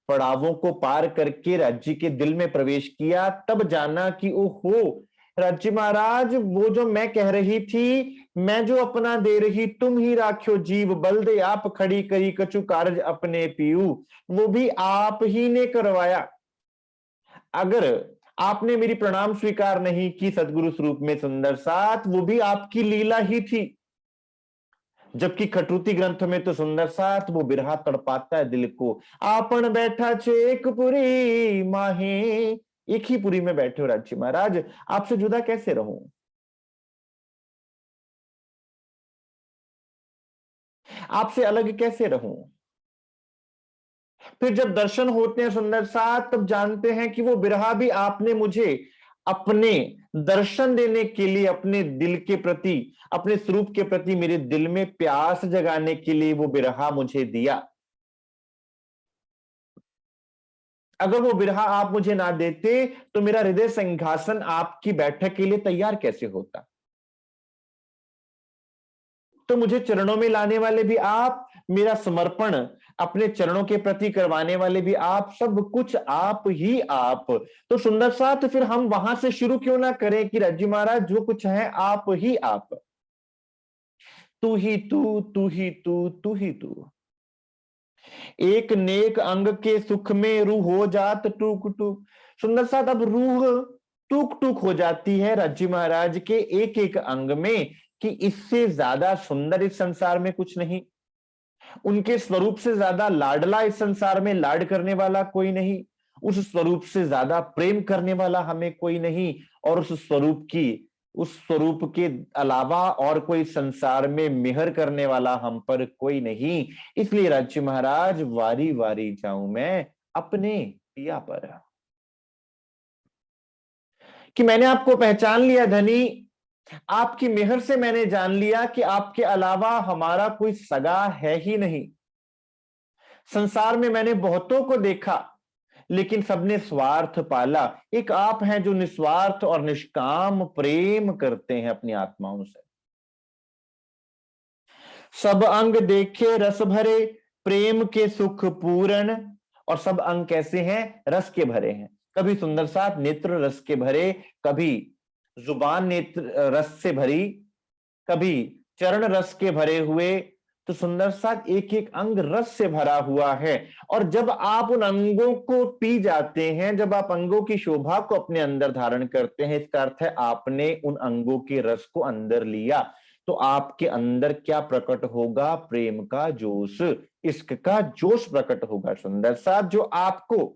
पड़ावों को पार करके राज्य के दिल में प्रवेश किया, तब जाना कि ओहो राज्य महाराज, वो जो मैं कह रही थी, मैं जो अपना दे रही, तुम ही राख्यो जीव बल दे, आप खड़ी करी कछु कारज अपने पीऊ, वो भी आप ही ने करवाया। अगर आपने मेरी प्रणाम स्वीकार नहीं की सदगुरु स्वरूप में सुंदर साथ, वो भी आपकी लीला ही थी। जबकि खटरुति ग्रंथ में तो सुंदर साथ वो बिरहा तड़पाता है दिल को, आपन बैठा छेक पुरी माहे। एक ही पुरी में बैठे हो राज्य महाराज, आपसे जुदा कैसे रहूं, आपसे अलग कैसे रहूं। फिर जब दर्शन होते हैं सुंदर साथ, तब जानते हैं कि वो बिरहा भी आपने मुझे अपने दर्शन देने के लिए, अपने दिल के प्रति, अपने स्वरूप के प्रति मेरे दिल में प्यास जगाने के लिए वो बिरहा मुझे दिया। अगर वो बिरहा आप मुझे ना देते तो मेरा हृदय सिंहासन आपकी बैठक के लिए तैयार कैसे होता। तो मुझे चरणों में लाने वाले भी आप, मेरा समर्पण अपने चरणों के प्रति करवाने वाले भी आप, सब कुछ आप ही आप। तो सुंदर साथ फिर हम वहां से शुरू क्यों ना करें कि राज्य महाराज जो कुछ है आप ही आप, तू ही तू, तू ही तू, तू ही तू। एक नेक अंग के सुख में रूह हो जात टूक टूक। सुंदर साथ अब रूह टूक टूक हो जाती है राज्य महाराज के एक एक अंग में, कि इससे ज्यादा सुंदर इस संसार में कुछ नहीं, उनके स्वरूप से ज्यादा लाडला इस संसार में लाड करने वाला कोई नहीं, उस स्वरूप से ज्यादा प्रेम करने वाला हमें कोई नहीं, और उस स्वरूप के अलावा और कोई संसार में मिहर करने वाला हम पर कोई नहीं। इसलिए राज्य महाराज, वारी वारी जाऊं मैं अपने पिया पर, कि मैंने आपको पहचान लिया धनी, आपकी मेहर से मैंने जान लिया कि आपके अलावा हमारा कोई सगा है ही नहीं। संसार में मैंने बहुतों को देखा, लेकिन सबने स्वार्थ पाला, एक आप हैं जो निस्वार्थ और निष्काम प्रेम करते हैं अपनी आत्माओं से। सब अंग देखे रस भरे, प्रेम के सुख पूर्ण। और सब अंग कैसे हैं, रस के भरे हैं। कभी सुंदर साथ नेत्र रस के भरे, कभी जुबान नेत्र रस से भरी, कभी चरण रस के भरे हुए। तो सुंदर साथ एक एक अंग रस से भरा हुआ है। और जब आप उन अंगों को पी जाते हैं, जब आप अंगों की शोभा को अपने अंदर धारण करते हैं, इसका अर्थ है आपने उन अंगों के रस को अंदर लिया। तो आपके अंदर क्या प्रकट होगा, प्रेम का जोश, इश्क का जोश प्रकट होगा सुंदर साथ, जो आपको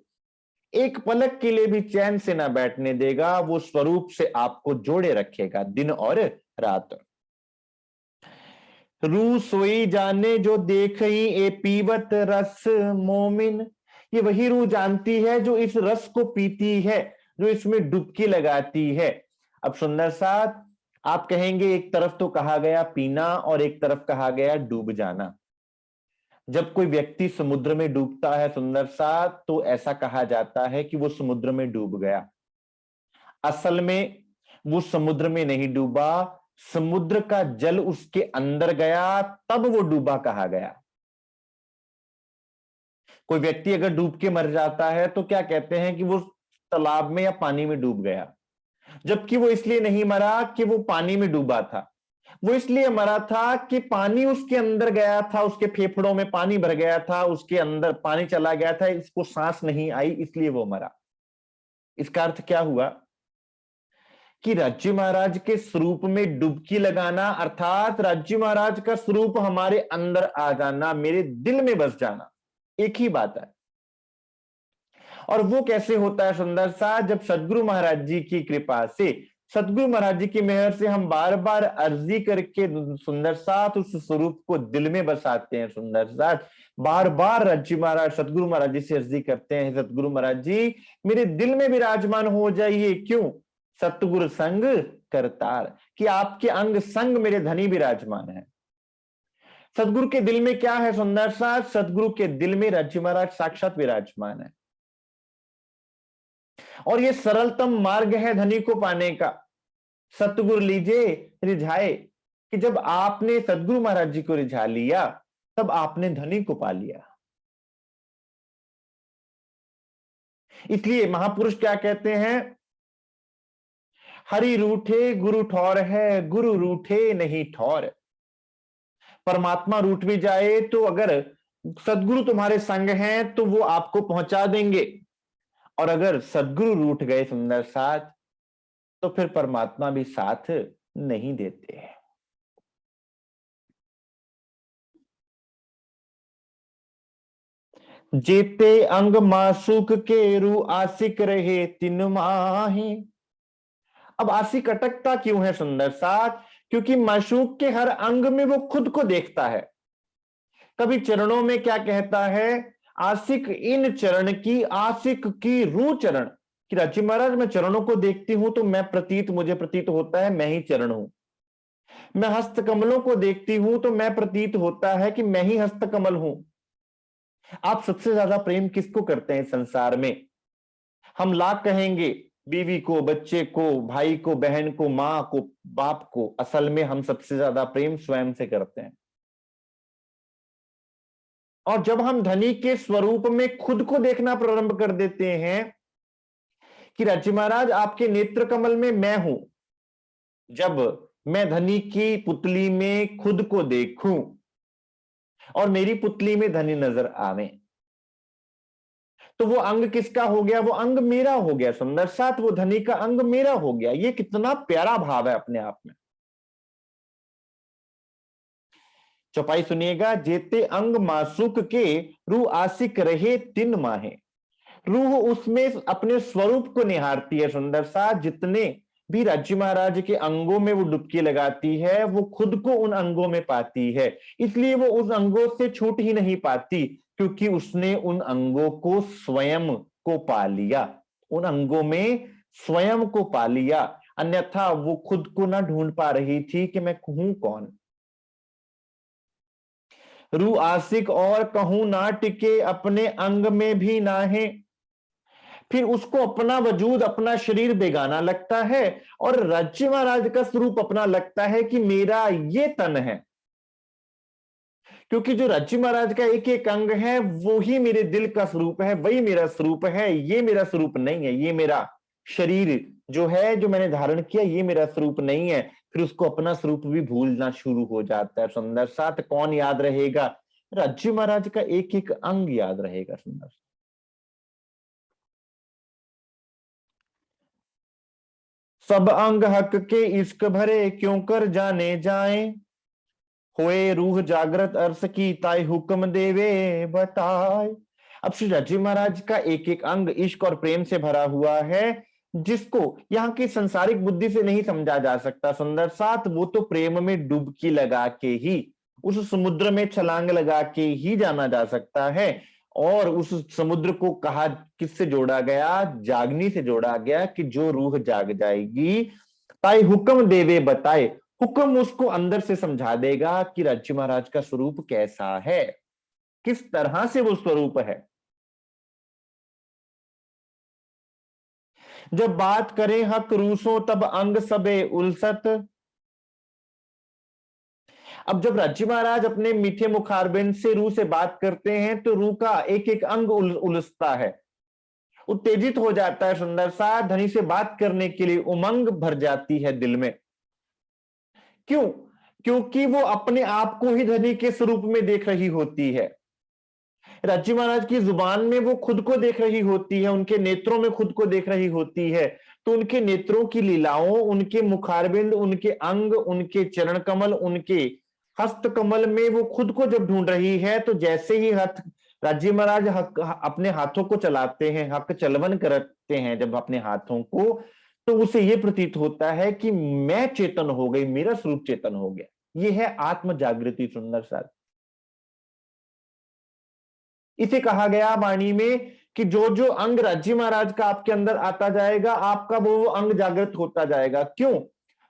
एक पलक के लिए भी चैन से ना बैठने देगा, वो स्वरूप से आपको जोड़े रखेगा दिन और रात। रू सोई जाने जो देख ही ए पीवत रस मोमिन। ये वही रूह जानती है जो इस रस को पीती है, जो इसमें डुबकी लगाती है। अब सुंदर साथ आप कहेंगे, एक तरफ तो कहा गया पीना और एक तरफ कहा गया डूब जाना। जब कोई व्यक्ति समुद्र में डूबता है सुंदर साथ, तो ऐसा कहा जाता है कि वो समुद्र में डूब गया। असल में वो समुद्र में नहीं डूबा, समुद्र का जल उसके अंदर गया, तब वो डूबा कहा गया। कोई व्यक्ति अगर डूब के मर जाता है तो क्या कहते हैं कि वो तालाब में या पानी में डूब गया, जबकि वो इसलिए नहीं मरा कि वो पानी में डूबा था, वो इसलिए मरा था कि पानी उसके अंदर गया था, उसके फेफड़ों में पानी भर गया था, उसके अंदर पानी चला गया था, इसको सांस नहीं आई इसलिए वो मरा। इसका अर्थ क्या हुआ कि राज्य महाराज के स्वरूप में डुबकी लगाना अर्थात राज्य महाराज का स्वरूप हमारे अंदर आ जाना, मेरे दिल में बस जाना, एक ही बात है। और वो कैसे होता है सुंदर सा, जब सदगुरु महाराज जी की कृपा से, सदगुरु महाराज जी की मेहर से हम बार बार अर्जी करके सुंदर साथ उस स्वरूप को दिल में बसाते हैं। सुंदर साथ बार बार राज्य महाराज सदगुरु महाराज जी से अर्जी करते हैं, सदगुरु महाराज जी मेरे दिल में विराजमान हो जाइए। क्यों? सतगुरु संग करतार, कि आपके अंग संग मेरे धनी विराजमान है। सदगुरु के दिल में क्या है सुंदर सा, सदगुरु के दिल में राज्य महाराज साक्षात विराजमान है। और ये सरलतम मार्ग है धनी को पाने का। सतगुरु लीजिए रिझाए, कि जब आपने सदगुरु महाराज जी को रिझा लिया तब आपने धनी को पा लिया। इसलिए महापुरुष क्या कहते हैं, हरि रूठे गुरु ठौर है, गुरु रूठे नहीं ठौर। परमात्मा रूठ भी जाए तो अगर सदगुरु तुम्हारे संग हैं तो वो आपको पहुंचा देंगे, और अगर सदगुरु रूठ गए सुंदर साथ तो फिर परमात्मा भी साथ नहीं देते। जेते अंग मासूक के रू आशिक रहे तिन माही। अब आशिक अटकता क्यों है सुंदर साथ? क्योंकि माशूक के हर अंग में वो खुद को देखता है। कभी चरणों में क्या कहता है, आशिक इन चरण की आशिक की रू चरण, कि राजी महाराज मैं चरणों को देखती हूं तो मुझे प्रतीत होता है मैं ही चरण हूं। मैं हस्त कमलों को देखती हूं तो मैं प्रतीत होता है कि मैं ही हस्त कमल हूं। आप सबसे ज्यादा प्रेम किसको करते हैं संसार में? हम लाख कहेंगे, बीवी को, बच्चे को, भाई को, बहन को, मां को, बाप को, असल में हम सबसे ज्यादा प्रेम स्वयं से करते हैं। और जब हम धनी के स्वरूप में खुद को देखना प्रारंभ कर देते हैं कि राज्य महाराज आपके नेत्र कमल में मैं हूं, जब मैं धनी की पुतली में खुद को देखूं और मेरी पुतली में धनी नजर आवे, तो वो अंग किसका हो गया? वो अंग मेरा हो गया सुंदर साथ, वो धनी का अंग मेरा हो गया। ये कितना प्यारा भाव है अपने आप में। चौपाई सुनिएगा, जेते अंग मासुक के रूह आशिक रहे तिन माहे। रूह उसमें अपने स्वरूप को निहारती है सुंदर सा। जितने भी राज्य महाराज के अंगों में वो डुबकी लगाती है वो खुद को उन अंगों में पाती है, इसलिए वो उस अंगों से छूट ही नहीं पाती, क्योंकि उसने उन अंगों को स्वयं को पा लिया, उन अंगों में स्वयं को पा लिया। अन्यथा वो खुद को ना ढूंढ पा रही थी कि मैं हूं कौन। रू आशिक और कहूं ना टिके अपने अंग में भी ना है, फिर उसको अपना वजूद अपना शरीर बेगाना लगता है और राज्य महाराज का स्वरूप अपना लगता है कि मेरा ये तन है। क्योंकि जो राज्य महाराज का एक एक अंग है वो ही मेरे दिल का स्वरूप है, वही मेरा स्वरूप है। ये मेरा स्वरूप नहीं है, ये मेरा शरीर जो है, जो मैंने धारण किया, ये मेरा स्वरूप नहीं है। फिर उसको अपना स्वरूप भी भूलना शुरू हो जाता है सुंदर साथ। कौन याद रहेगा? राज्य महाराज का एक एक अंग याद रहेगा सुंदर। सब अंग हक के इश्क भरे क्यों कर जाने जाए, होए रूह जागृत अर्श की ताई हुक्म देवे बताए। अब श्री राजी महाराज का एक एक अंग इश्क और प्रेम से भरा हुआ है, जिसको यहाँ की संसारिक बुद्धि से नहीं समझा जा सकता सुंदर साथ। वो तो प्रेम में डुबकी लगा के ही, उस समुद्र में छलांग लगा के ही जाना जा सकता है। और उस समुद्र को कहा किससे जोड़ा गया? जागनी से जोड़ा गया, कि जो रूह जाग जाएगी ताई हुक्म देवे बताए, हुक्म उसको अंदर से समझा देगा कि राज्य महाराज का स्वरूप कैसा है, किस तरह से वो स्वरूप है। जब बात करें हक रूसों तब अंग सबे उलसत, अब जब राज्य महाराज अपने मीठे मुखारबिंद से रूह से बात करते हैं तो रूह का एक एक अंग उलझता है, उत्तेजित हो जाता है। सुंदर सा धनी से बात करने के लिए उमंग भर जाती है दिल में। क्यों? क्योंकि वो अपने आप को ही धनी के स्वरूप में देख रही होती है। राज्य महाराज की जुबान में वो खुद को देख रही होती है, उनके नेत्रों में खुद को देख रही होती है। तो उनके नेत्रों की लीलाओं, उनके मुखारबिंद, उनके अंग, उनके चरण कमल, उनके हस्त कमल में वो खुद को जब ढूंढ रही है, तो जैसे ही हथ राज्य महाराज अपने हाथों को चलाते हैं, हक चलवन करते हैं जब अपने हाथों को, तो उसे ये प्रतीत होता है कि मैं चेतन हो गई, मेरा स्वरूप चेतन हो गया। ये है आत्म जागृति। सुंदर सा इसे कहा गया वाणी में कि जो जो अंग राज्य महाराज का आपके अंदर आता जाएगा, आपका वो अंग जागृत होता जाएगा। क्यों?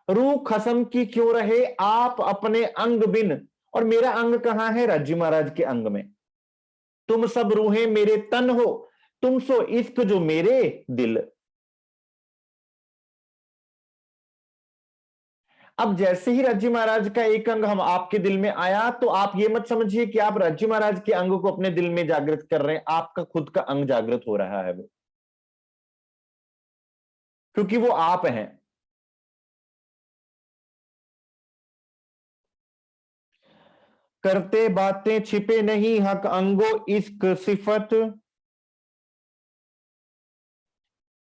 रूह खसम की क्यों रहे आप अपने अंग बिन। और मेरा अंग कहां है? राज्य महाराज के अंग में। तुम सब रूहें मेरे तन हो, तुम सो इश्क जो मेरे दिल। अब जैसे ही राज्य महाराज का एक अंग हम आपके दिल में आया, तो आप ये मत समझिए कि आप राज्य महाराज के अंग को अपने दिल में जागृत कर रहे हैं, आपका खुद का अंग जागृत हो रहा है वो, क्योंकि वो आप हैं। करते बातें छिपे नहीं हक अंगो इश्क सिफत।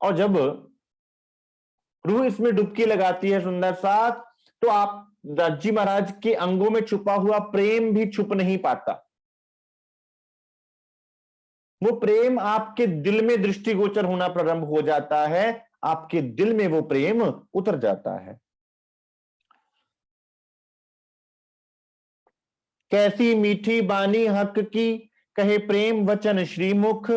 और जब रूह इसमें डुबकी लगाती है सुंदर साथ, तो आप राज्य महाराज के अंगों में छुपा हुआ प्रेम भी छुप नहीं पाता। वो प्रेम आपके दिल में दृष्टिगोचर होना प्रारंभ हो जाता है, आपके दिल में वो प्रेम उतर जाता है। कैसी मीठी बानी हक की कहे प्रेम वचन श्रीमुख,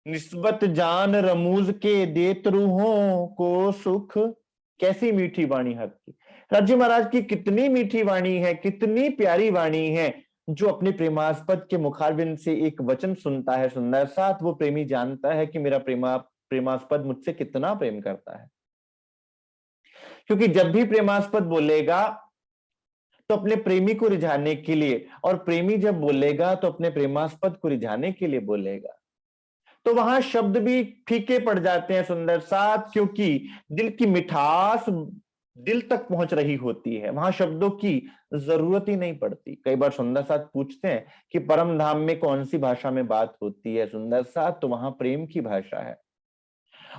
निस्बत जान रमूज के देत रूहों को सुख। कैसी मीठी वाणी हक की। राज्य महाराज की कितनी मीठी वाणी है, कितनी प्यारी वाणी है। जो अपने प्रेमास्पद के मुखारबिंद से एक वचन सुनता है सुंदर साथ, वो प्रेमी जानता है कि मेरा प्रेमास्पद मुझसे कितना प्रेम करता है। क्योंकि जब भी प्रेमास्पद बोलेगा तो अपने प्रेमी को रिझाने के लिए, और प्रेमी जब बोलेगा तो अपने प्रेमास्पद को रिझाने के लिए बोलेगा। तो वहां शब्द भी फीके पड़ जाते हैं सुंदर साथ, क्योंकि दिल की मिठास दिल तक पहुंच रही होती है, वहां शब्दों की जरूरत ही नहीं पड़ती। कई बार सुंदर साथ पूछते हैं कि परम धाम में कौन सी भाषा में बात होती है सुंदर साथ, तो वहां प्रेम की भाषा है।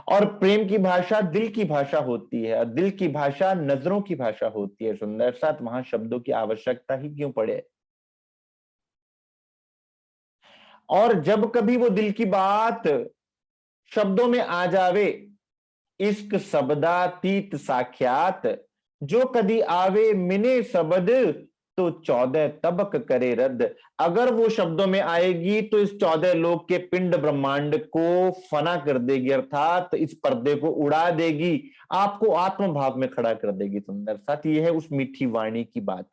और प्रेम की भाषा दिल की भाषा होती है, और दिल की भाषा नजरों की भाषा होती है सुंदर साथ, वहां शब्दों की आवश्यकता ही क्यों पड़े। और जब कभी वो दिल की बात शब्दों में आ जावे, इश्क शब्दातीत साख्यात, जो कदी आवे मिने शब्द तो 14 तबक करे रद्द। अगर वो शब्दों में आएगी तो इस 14 लोक के पिंड ब्रह्मांड को फना कर देगी, अर्थात इस पर्दे को उड़ा देगी, आपको आत्म भाव में खड़ा कर देगी। सुंदर साथ ये है उस मीठी वाणी की बात।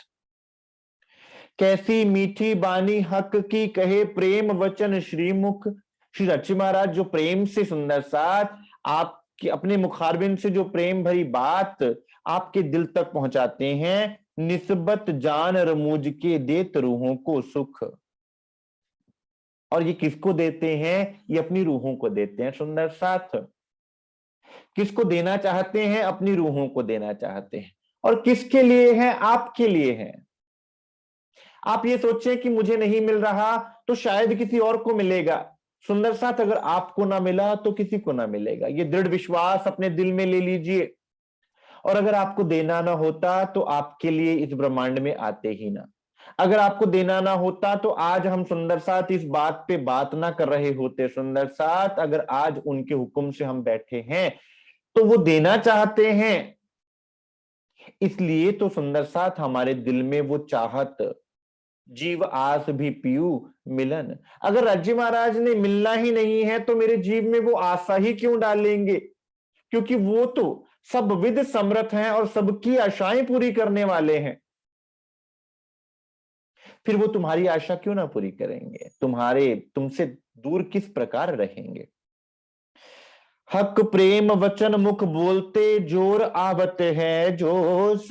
कैसी मीठी बानी हक की कहे प्रेम वचन श्रीमुख। श्री रची महाराज जो प्रेम से सुंदर साथ आपकी अपने मुखारबिंद से जो प्रेम भरी बात आपके दिल तक पहुंचाते हैं, निस्बत जान रमूज के देत रूहों को सुख। और ये किसको देते हैं? ये अपनी रूहों को देते हैं सुंदर साथ। किसको देना चाहते हैं? अपनी रूहों को देना चाहते हैं। और किसके लिए है? आपके लिए है। आप ये सोचें कि मुझे नहीं मिल रहा तो शायद किसी और को मिलेगा। सुंदर साथ अगर आपको ना मिला तो किसी को ना मिलेगा, ये दृढ़ विश्वास अपने दिल में ले लीजिए। और अगर आपको देना ना होता तो आपके लिए इस ब्रह्मांड में आते ही ना। अगर आपको देना ना होता तो आज हम सुंदर साथ इस बात पे बात ना कर रहे होते। सुंदर साथ अगर आज उनके हुक्म से हम बैठे हैं तो वो देना चाहते हैं, इसलिए तो सुंदर साथ हमारे दिल में वो चाहत, जीव आस भी पीयू मिलन। अगर राज्य महाराज ने मिलना ही नहीं है तो मेरे जीव में वो आशा ही क्यों डालेंगे? क्योंकि वो तो सब विद समर्थ हैं और सबकी आशाएं पूरी करने वाले हैं। फिर वो तुम्हारी आशा क्यों ना पूरी करेंगे? तुमसे दूर किस प्रकार रहेंगे? हक प्रेम वचन मुख बोलते जोर आवत है जोश।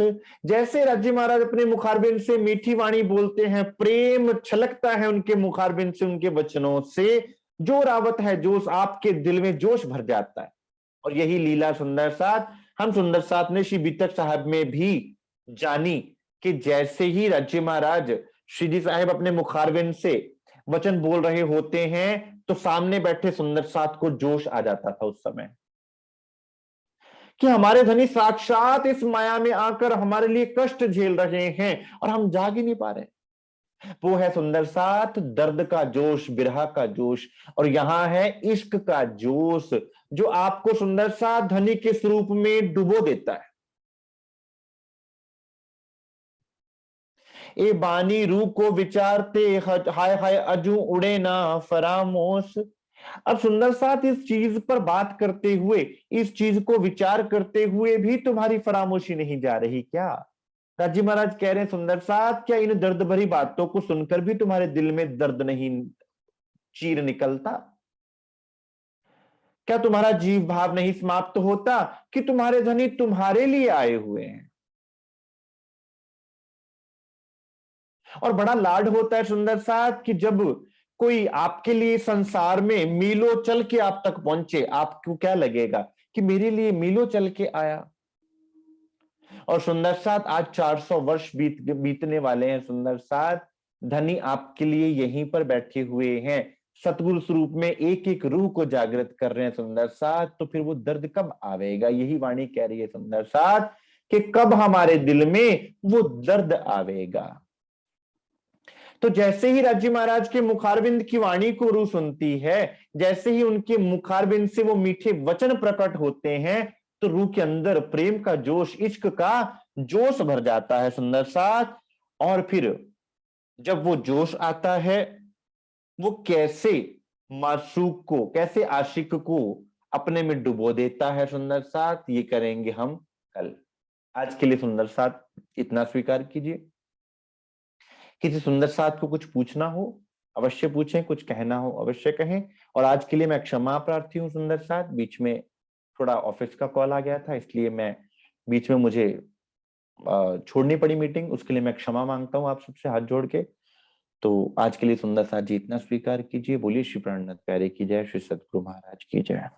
जैसे राज्य महाराज अपने मुखारबिंद से मीठी वाणी बोलते हैं, प्रेम छलकता है उनके मुखारबिंद से, उनके वचनों से जोर आवत है जोश, आपके दिल में जोश भर जाता है। और यही लीला सुंदर साथ हम सुंदर साथ ने श्री बीतक साहब में भी जानी कि जैसे ही राज्य महाराज श्री जी साहब अपने मुखारबिंद से वचन बोल रहे होते हैं तो सामने बैठे सुंदर साथ को जोश आ जाता था उस समय कि हमारे धनी साक्षात इस माया में आकर हमारे लिए कष्ट झेल रहे हैं और हम जाग ही नहीं पा रहे। वो है सुंदर साथ दर्द का जोश, बिरहा का जोश, और यहां है इश्क का जोश जो आपको सुंदर साथ धनी के स्वरूप में डुबो देता है। ए बानी रू को विचारते हाय हाय अजू उड़े ना फरामोश। अब सुंदर साथ इस चीज पर बात करते हुए, इस चीज को विचार करते हुए भी तुम्हारी फरामोशी नहीं जा रही क्या? राजी महाराज कह रहे हैं सुंदर साथ, क्या इन दर्द भरी बातों को सुनकर भी तुम्हारे दिल में दर्द नहीं चीर निकलता? क्या तुम्हारा जीव भाव नहीं समाप्त होता कि तुम्हारे धनी तुम्हारे लिए आए हुए हैं? और बड़ा लाड होता है सुंदर साथ कि जब कोई आपके लिए संसार में मीलों चल के आप तक पहुंचे, आपको क्या लगेगा कि मेरे लिए मीलों चल के आया। और सुंदर साथ आज 400 वर्ष बीतने वाले हैं सुंदर साथ, धनी आपके लिए यहीं पर बैठे हुए हैं, सतगुरु स्वरूप में एक एक रूह को जागृत कर रहे हैं सुंदर साथ। तो फिर वो दर्द कब आवेगा? यही वाणी कह रही है सुंदर साथ कि कब हमारे दिल में वो दर्द आवेगा। तो जैसे ही राज्य महाराज के मुखारबिंद की वाणी को रूह सुनती है, जैसे ही उनके मुखारबिंद से वो मीठे वचन प्रकट होते हैं, तो रूह के अंदर प्रेम का जोश, इश्क का जोश भर जाता है सुंदर साथ। और फिर जब वो जोश आता है, वो कैसे मासूक को, कैसे आशिक को अपने में डुबो देता है सुंदर साथ, ये करेंगे हम कल। आज के लिए सुंदर साथ इतना स्वीकार कीजिए। किसी सुंदर साथ को कुछ पूछना हो अवश्य पूछें, कुछ कहना हो अवश्य कहें। और आज के लिए मैं क्षमा प्रार्थी हूँ सुंदर साथ, बीच में थोड़ा ऑफिस का कॉल आ गया था, इसलिए मैं बीच में मुझे छोड़नी पड़ी मीटिंग, उसके लिए मैं क्षमा मांगता हूँ आप सबसे हाथ जोड़ के। तो आज के लिए सुंदर साथ जी इतना स्वीकार कीजिए। बोलिए श्री प्राणनाथ प्यारे की जय, श्री सतगुरु महाराज की जय।